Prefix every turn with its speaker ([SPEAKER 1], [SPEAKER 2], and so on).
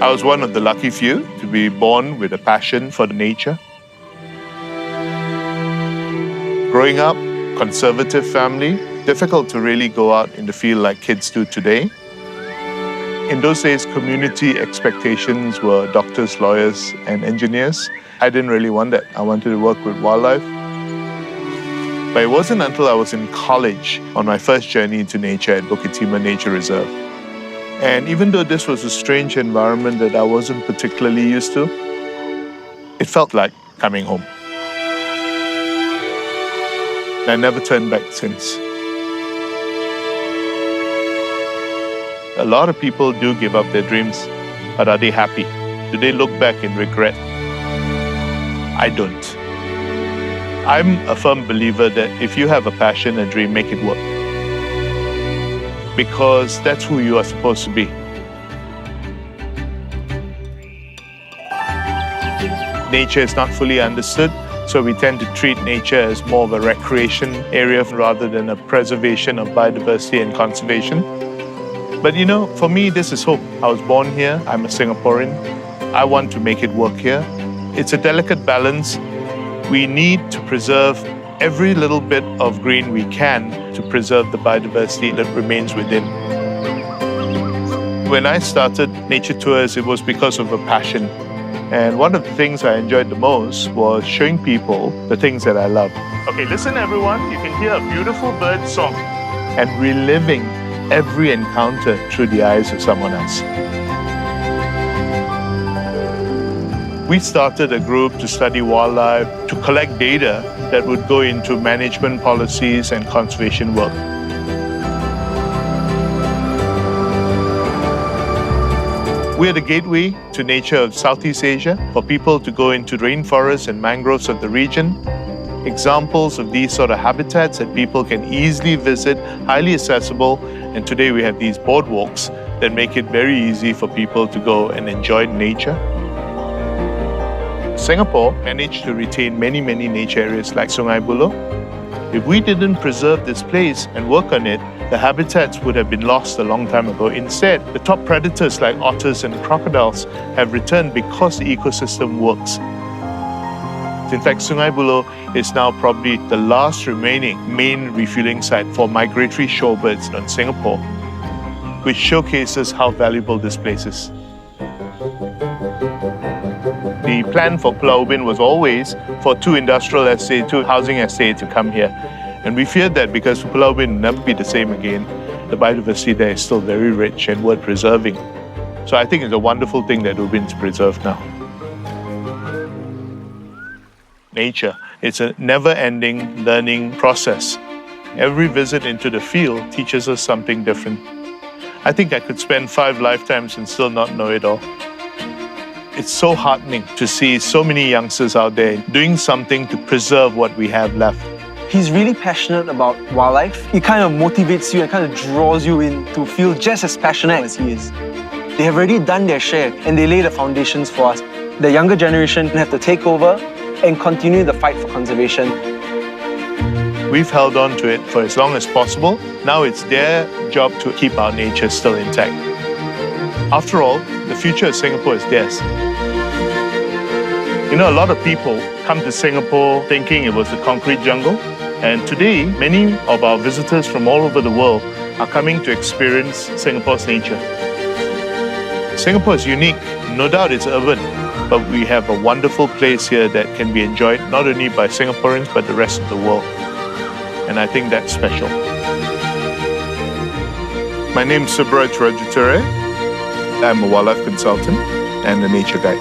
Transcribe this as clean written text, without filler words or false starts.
[SPEAKER 1] I was one of the lucky few to be born with a passion for nature. Growing up, conservative family, difficult to really go out in the field like kids do today. In those days, community expectations were doctors, lawyers, and engineers. I didn't really want that. I wanted to work with wildlife. But it wasn't until I was in college on my first journey into nature at Bukit Timah Nature Reserve. And even though this was a strange environment that I wasn't particularly used to, it felt like coming home. I never turned back since. A lot of people do give up their dreams, but are they happy? Do they look back in regret? I don't. I'm a firm believer that if you have a passion, a dream, make it work. Because that's who you are supposed to be. Nature is not fully understood, so we tend to treat nature as more of a recreation area rather than a preservation of biodiversity and conservation. But you know, for me, this is hope. I was born here, I'm a Singaporean. I want to make it work here. It's a delicate balance. We need to preserve every little bit of green we can to preserve the biodiversity that remains within. When I started nature tours, it was because of a passion. And one of the things I enjoyed the most was showing people the things that I love. Okay, listen everyone, you can hear a beautiful bird song and reliving every encounter through the eyes of someone else. We started a group to study wildlife, to collect data that would go into management policies and conservation work. We're the gateway to nature of Southeast Asia for people to go into rainforests and mangroves of the region. Examples of these sort of habitats that people can easily visit, highly accessible, and today we have these boardwalks that make it very easy for people to go and enjoy nature. Singapore managed to retain many nature areas like Sungai Buloh. If we didn't preserve this place and work on it, the habitats would have been lost a long time ago. Instead, the top predators like otters and crocodiles have returned because the ecosystem works. In fact, Sungai Buloh is now probably the last remaining main refueling site for migratory shorebirds in Singapore, which showcases how valuable this place is. The plan for Pulau Ubin was always for two industrial estates, two housing estates to come here. And we feared that because Pulau Ubin will never be the same again. The biodiversity there is still very rich and worth preserving. So I think it's a wonderful thing that Ubin's preserved now. Nature, it's a never-ending learning process. Every visit into the field teaches us something different. I think I could spend 5 lifetimes and still not know it all. It's so heartening to see so many youngsters out there doing something to preserve what we have left.
[SPEAKER 2] He's really passionate about wildlife. It kind of motivates you and kind of draws you in to feel just as passionate as he is. They have already done their share and they lay the foundations for us. The younger generation have to take over and continue the fight for conservation.
[SPEAKER 1] We've held on to it for as long as possible. Now it's their job to keep our nature still intact. After all, the future of Singapore is theirs. You know, a lot of people come to Singapore thinking it was a concrete jungle. And today, many of our visitors from all over the world are coming to experience Singapore's nature. Singapore is unique. No doubt it's urban, but we have a wonderful place here that can be enjoyed not only by Singaporeans, but the rest of the world. And I think that's special. My name is Subaraj Rajathurai. I'm a wildlife consultant and a nature guide.